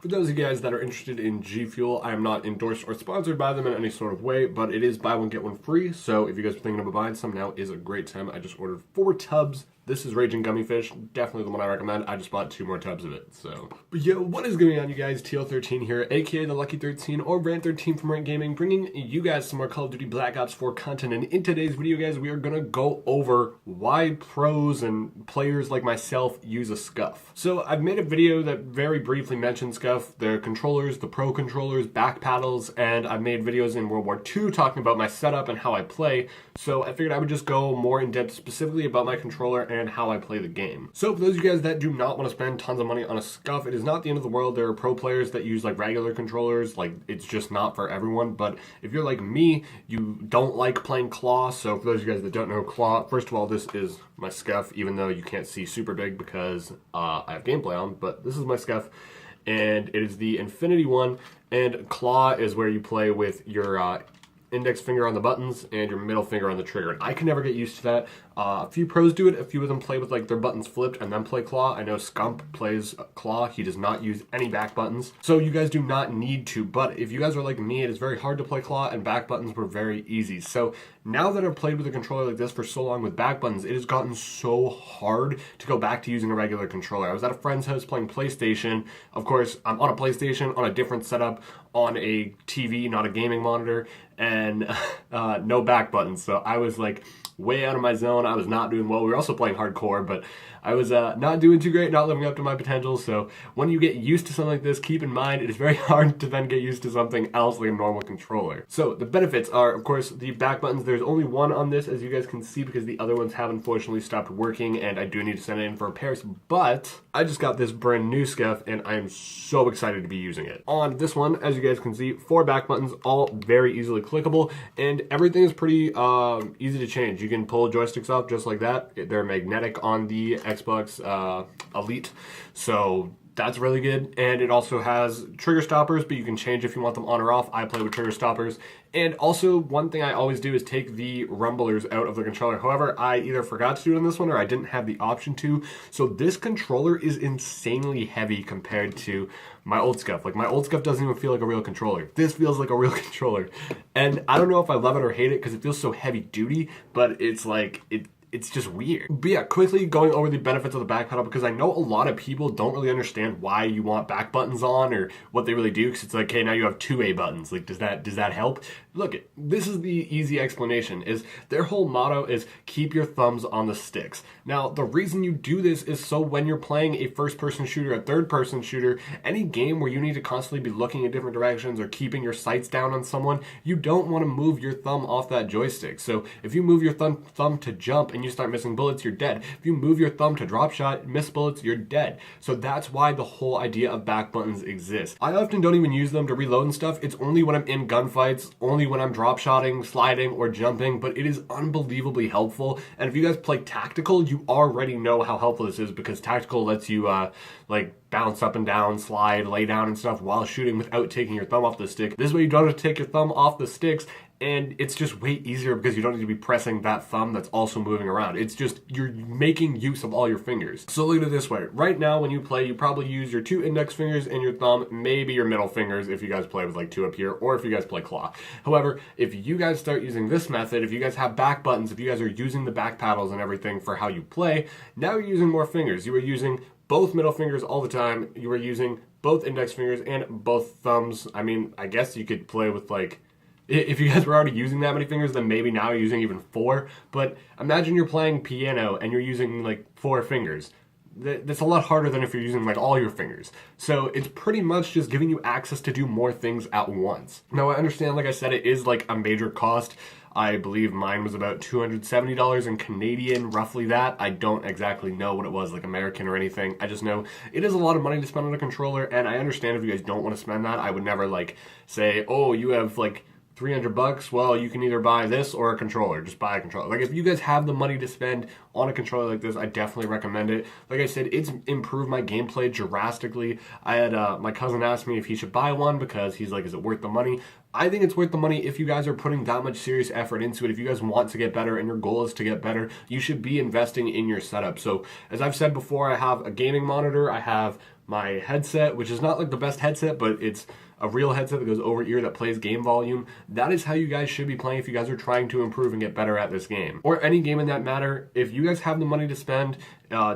For those of you guys that are interested in G Fuel, I am not endorsed or sponsored by them in any sort of way, but it is buy one, get one free. So if you guys are thinking about buying some, now is a great time. I just ordered 4 tubs. This is Raging Gummy Fish, definitely the one I recommend. I just bought 2 more tubs of it, so. But yo, what is going on, you guys? TL13 here, aka the Lucky 13 or Rant 13 from Rant Gaming, bringing you guys some more Call of Duty Black Ops 4 content. And in today's video, guys, we are gonna go over why pros and players like myself use a SCUF. So I've made a video that very briefly mentioned SCUF, the controllers, the pro controllers, back paddles, and I've made videos in World War II talking about my setup and how I play. So I figured I would just go more in depth specifically about my controller and how I play the game. So for those of you guys that do not want to spend tons of money on a SCUF, it is not the end of the world. There are pro players that use like regular controllers, like it's just not for everyone. But if you're like me, you don't like playing claw. So for those of you guys that don't know claw, first of all, this is my SCUF, even though you can't see super big because I have gameplay on, but this is my SCUF. And it is the Infinity one, and claw is where you play with your index finger on the buttons and your middle finger on the trigger. And I can never get used to that. A few pros do it. A few of them play with like their buttons flipped and then play claw. I know Scump plays claw. He does not use any back buttons. So you guys do not need to. But if you guys are like me, it is very hard to play claw, and back buttons were very easy. So now that I've played with a controller like this for so long with back buttons, it has gotten so hard to go back to using a regular controller. I was at a friend's house playing PlayStation. Of course, I'm on a PlayStation on a different setup on a TV, not a gaming monitor, and no back buttons. So I was like way out of my zone. I was not doing well. We were also playing hardcore, but I was not doing too great, not living up to my potential. So when you get used to something like this, keep in mind it is very hard to then get used to something else like a normal controller. So the benefits are, of course, the back buttons. There's only one on this, as you guys can see, because the other ones have unfortunately stopped working, and I do need to send it in for repairs. But I just got this brand new SCUF, and I am so excited to be using it. On this one, as you guys can see, 4 back buttons, all very easily clickable, and everything is pretty easy to change. You can pull joysticks up just like that. They're magnetic on the Xbox Elite, so that's really good. And it also has trigger stoppers, but you can change if you want them on or off. I play with trigger stoppers. And also, one thing I always do is take the rumblers out of the controller. However, I either forgot to do it on this one or I didn't have the option to. So this controller is insanely heavy compared to my old SCUF. Like, my old SCUF doesn't even feel like a real controller. This feels like a real controller. And I don't know if I love it or hate it because it feels so heavy duty, but it's like, it's just weird. But yeah, quickly going over the benefits of the back pedal, because I know a lot of people don't really understand why you want back buttons on or what they really do, because it's like, hey, now you have 2 A buttons. Like, does that help? Look, this is the easy explanation, is their whole motto is keep your thumbs on the sticks. Now, the reason you do this is so when you're playing a first-person shooter, a third-person shooter, any game where you need to constantly be looking in different directions or keeping your sights down on someone, you don't want to move your thumb off that joystick. So if you move your thumb to jump and you start missing bullets, you're dead. If you move your thumb to drop shot, miss bullets, you're dead. So that's why the whole idea of back buttons exists. I often don't even use them to reload and stuff. It's only when I'm in gunfights, only when I'm drop shotting, sliding, or jumping, but it is unbelievably helpful. And if you guys play tactical, you already know how helpful this is, because tactical lets you like bounce up and down, slide, lay down and stuff while shooting without taking your thumb off the stick. This way you don't have to take your thumb off the sticks, and it's just way easier because you don't need to be pressing that thumb that's also moving around. It's just, you're making use of all your fingers. So look at it this way. Right now when you play, you probably use your 2 index fingers and your thumb, maybe your middle fingers if you guys play with like 2 up here, or if you guys play claw. However, if you guys start using this method, if you guys have back buttons, if you guys are using the back paddles and everything for how you play, now you're using more fingers. You are using both middle fingers all the time. You are using both index fingers and both thumbs. I mean, I guess you could play with like, if you guys were already using that many fingers, then maybe now you're using even 4. But imagine you're playing piano and you're using like 4 fingers. That's a lot harder than if you're using like all your fingers. So it's pretty much just giving you access to do more things at once. Now I understand, like I said, it is like a major cost. I believe mine was about $270 in Canadian, roughly that. I don't exactly know what it was, like American or anything. I just know it is a lot of money to spend on a controller, and I understand if you guys don't want to spend that. I would never like say, oh, you have like $300, well, you can either buy this or a controller. Just buy a controller. Like, if you guys have the money to spend on a controller like this, I definitely recommend it. Like I said, it's improved my gameplay drastically. I had my cousin asked me if he should buy one because he's like, is it worth the money? I think it's worth the money if you guys are putting that much serious effort into it. If you guys want to get better and your goal is to get better, you should be investing in your setup. So as I've said before, I have a gaming monitor, I have my headset, which is not like the best headset, but it's a real headset that goes over ear that plays game volume. That is how you guys should be playing if you guys are trying to improve and get better at this game. Or any game in that matter. If you guys have the money to spend,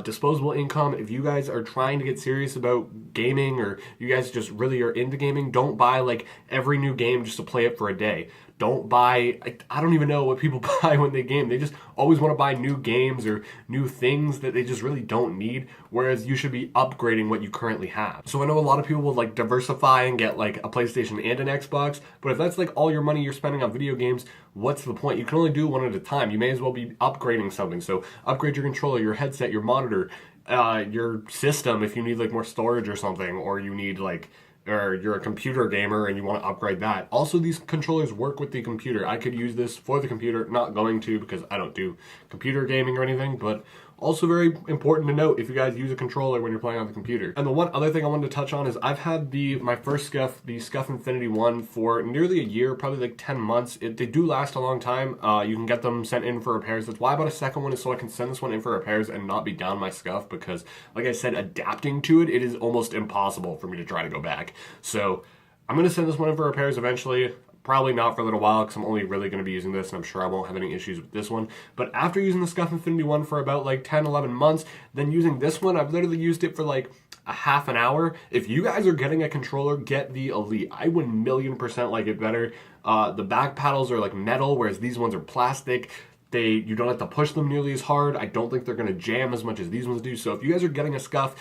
disposable income, if you guys are trying to get serious about gaming or you guys just really are into gaming, don't buy like every new game just to play it for a day. Don't buy, I don't even know what people buy when they game. They just always want to buy new games or new things that they just really don't need, whereas you should be upgrading what you currently have. So I know a lot of people will like diversify and get like a PlayStation and an Xbox, but if that's like all your money you're spending on video games, what's the point? You can only do one at a time. You may as well be upgrading something. So upgrade your controller, your headset, your monitor, your system if you need like more storage or something, or you need like, or you're a computer gamer and you want to upgrade that. Also, these controllers work with the computer. I could use this for the computer, not going to because I don't do computer gaming or anything, but also very important to note if you guys use a controller when you're playing on the computer. And the one other thing I wanted to touch on is I've had my first SCUF, the SCUF Infinity 1 for nearly a year, probably like 10 months. They do last a long time. You can get them sent in for repairs. That's why I bought a second one, is so I can send this one in for repairs and not be down my SCUF, because like I said, adapting to it is almost impossible for me to try to go back. So I'm going to send this one in for repairs eventually. Probably not for a little while because I'm only really going to be using this and I'm sure I won't have any issues with this one. But after using the SCUF Infinity 1 for about like 10, 11 months, then using this one, I've literally used it for like a half an hour. If you guys are getting a controller, get the Elite. I would 1,000,000% like it better. The back paddles are like metal, whereas these ones are plastic. You don't have to push them nearly as hard. I don't think they're going to jam as much as these ones do. So if you guys are getting a SCUF,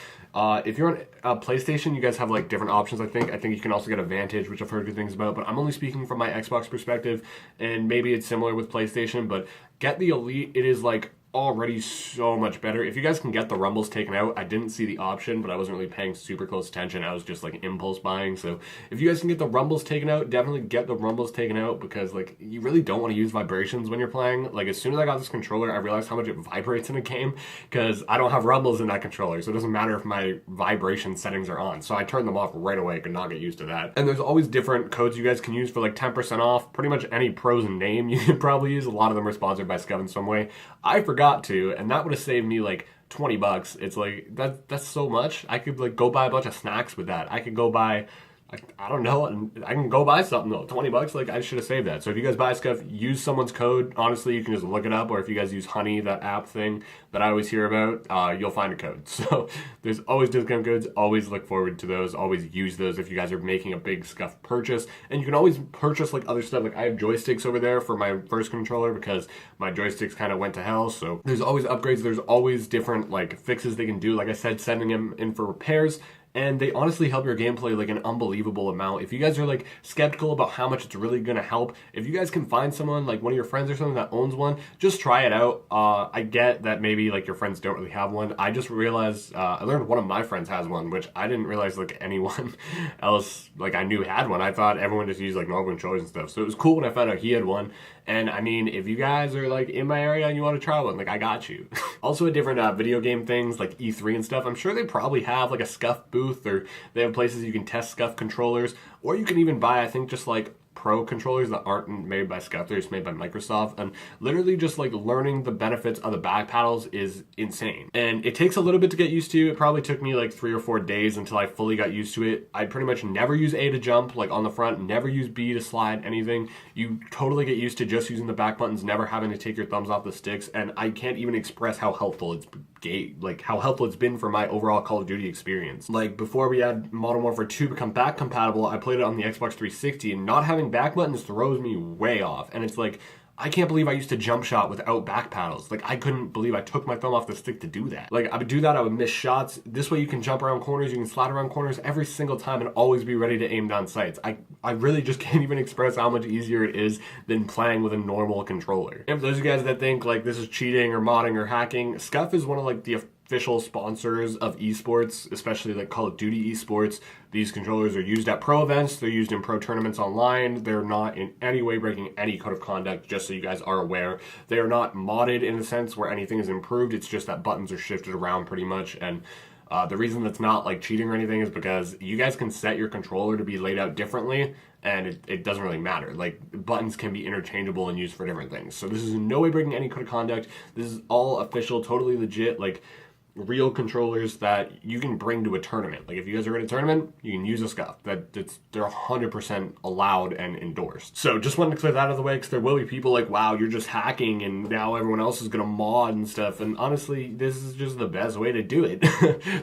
if you're on a PlayStation, you guys have like different options, I think. I think you can also get a Vantage, which I've heard good things about, but I'm only speaking from my Xbox perspective, and maybe it's similar with PlayStation, but get the Elite. It is like already so much better. If you guys can get the rumbles taken out, I didn't see the option, but I wasn't really paying super close attention. I was just like impulse buying. So if you guys can get the rumbles taken out, definitely get the rumbles taken out, because like you really don't want to use vibrations when you're playing. Like as soon as I got this controller, I realized how much it vibrates in a game, because I don't have rumbles in that controller, so it doesn't matter if my vibration settings are on. So I turned them off right away. I could not get used to that. And there's always different codes you guys can use for like 10% off. Pretty much any pros name you could probably use. A lot of them are sponsored by SCUF in some way. I forgot to, and that would have saved me like $20. It's like that's so much. I could like go buy a bunch of snacks with that. I could go buy, I don't know, and I can go buy something though. $20, like I should have saved that. So if you guys buy SCUF, use someone's code. Honestly, you can just look it up, or if you guys use Honey, that app thing that I always hear about, you'll find a code. So there's always discount codes. Always look forward to those. Always use those if you guys are making a big SCUF purchase. And you can always purchase like other stuff. Like I have joysticks over there for my first controller because my joysticks kind of went to hell. So there's always upgrades. There's always different like fixes they can do. Like I said, sending them in for repairs. And they honestly help your gameplay like an unbelievable amount. If you guys are like skeptical about how much it's really going to help, if you guys can find someone like one of your friends or something that owns one, just try it out. I get that maybe like your friends don't really have one. I just realized, I learned one of my friends has one, which I didn't realize like anyone else like I knew had one. I thought everyone just used like normal controllers and stuff. So it was cool when I found out he had one. And I mean, if you guys are like in my area and you want to try one, like I got you. Also, at different video game things like E3 and stuff, I'm sure they probably have like a SCUF booth, or they have places you can test SCUF controllers, or you can even buy, I think, just like pro controllers that aren't made by SCUF, they're just made by Microsoft, and literally just like learning the benefits of the back paddles is insane. And it takes a little bit to get used to. It probably took me like 3 or 4 days until I fully got used to it. I pretty much never use A to jump, like on the front, never use B to slide, anything. You totally get used to just using the back buttons, never having to take your thumbs off the sticks, and I can't even express how helpful it's been for my overall Call of Duty experience. Like before we had Modern Warfare 2 become back compatible, I played it on the Xbox 360, and not having back buttons throws me way off. And it's like, I can't believe I used to jump shot without back paddles. Like, I couldn't believe I took my thumb off the stick to do that. Like, I would do that, I would miss shots. This way you can jump around corners, you can slide around corners every single time and always be ready to aim down sights. I really just can't even express how much easier it is than playing with a normal controller. And for those of you guys that think, like, this is cheating or modding or hacking, SCUF is one of, like, the official sponsors of esports, especially like Call of Duty esports. These controllers are used at pro events, they're used in pro tournaments online. They're not in any way breaking any code of conduct, just so you guys are aware. They are not modded in a sense where anything is improved. It's just that buttons are shifted around pretty much. And the reason that's not like cheating or anything is because you guys can set your controller to be laid out differently, and it doesn't really matter. Like, buttons can be interchangeable and used for different things. So this is in no way breaking any code of conduct. This is all official, totally legit, like real controllers that you can bring to a tournament. Like, if you guys are in a tournament, you can use a SCUF. They're 100% allowed and endorsed. So just wanted to clear that out of the way, because there will be people like, wow, you're just hacking and now everyone else is gonna mod and stuff. And honestly, this is just the best way to do it.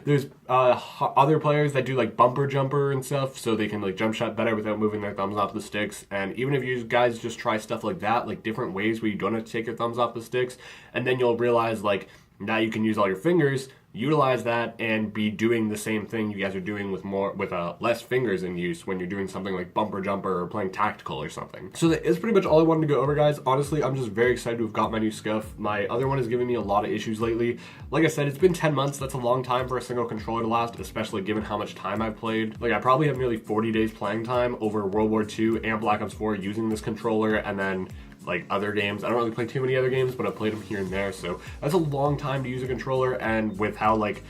There's other players that do like bumper jumper and stuff, so they can like jump shot better without moving their thumbs off the sticks. And even if you guys just try stuff like that, like different ways where you don't have to take your thumbs off the sticks, and then you'll realize like, now you can use all your fingers, utilize that, and be doing the same thing you guys are doing with less fingers in use when you're doing something like bumper jumper or playing tactical or something. So that is pretty much all I wanted to go over, guys. Honestly, I'm just very excited to have got my new SCUF. My other one is giving me a lot of issues lately. Like I said, it's been 10 months. That's a long time for a single controller to last, especially given how much time I've played. Like, I probably have nearly 40 days playing time over World War II and Black Ops 4 using this controller, and then like other games. I don't really play too many other games, but I played them here and there, so that's a long time to use a controller. And with how, like,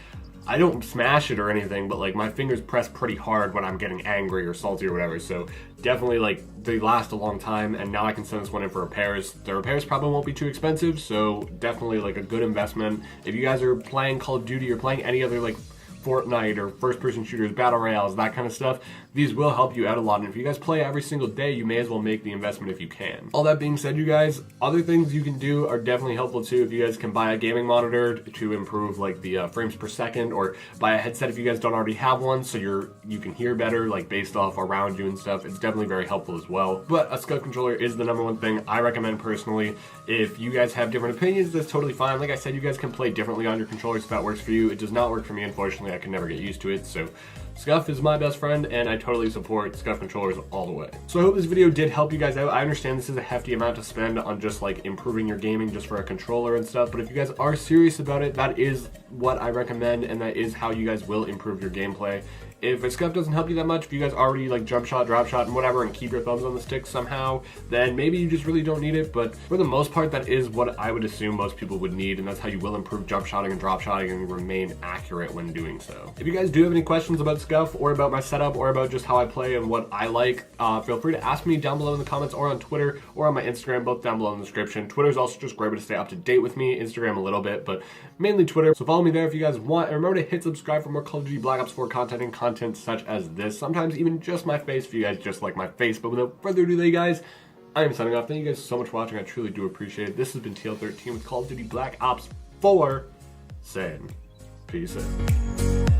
I don't smash it or anything, but like my fingers press pretty hard when I'm getting angry or salty or whatever, so definitely like they last a long time. And now I can send this one in for repairs. The repairs probably won't be too expensive, so definitely like a good investment. If you guys are playing Call of Duty or playing any other like Fortnite or first-person shooters, battle royales, that kind of stuff, these will help you out a lot. And if you guys play every single day, you may as well make the investment if you can. All that being said, you guys, other things you can do are definitely helpful too. If you guys can buy a gaming monitor to improve like the frames per second, or buy a headset if you guys don't already have one, so you can hear better, like based off around you and stuff. It's definitely very helpful as well. But a SCUF controller is the number one thing I recommend personally. If you guys have different opinions, that's totally fine. Like I said, you guys can play differently on your controllers if that works for you. It does not work for me, unfortunately. I can never get used to it. So SCUF is my best friend, and I totally support SCUF controllers all the way. So I hope this video did help you guys out. I understand this is a hefty amount to spend on just like improving your gaming just for a controller and stuff, but if you guys are serious about it, that is what I recommend, and that is how you guys will improve your gameplay. If a SCUF doesn't help you that much, if you guys already like jump shot, drop shot, and whatever, and keep your thumbs on the stick somehow, then maybe you just really don't need it. But for the most part, that is what I would assume most people would need, and that's how you will improve jump shotting and drop shotting and remain accurate when doing so. If you guys do have any questions about SCUF, or about my setup, or about just how I play and what I like, feel free to ask me down below in the comments, or on Twitter, or on my Instagram, both down below in the description. Twitter is also just a great way to stay up to date with me. Instagram a little bit, but mainly Twitter. So follow me there if you guys want, and remember to hit subscribe for more Call of Duty Black Ops 4 content and content such as this. Sometimes even just my face if you guys just like my face. But without further ado, you guys, I am signing off. Thank you guys so much for watching. I truly do appreciate it. This has been TL13 with Call of Duty Black Ops 4 saying peace out.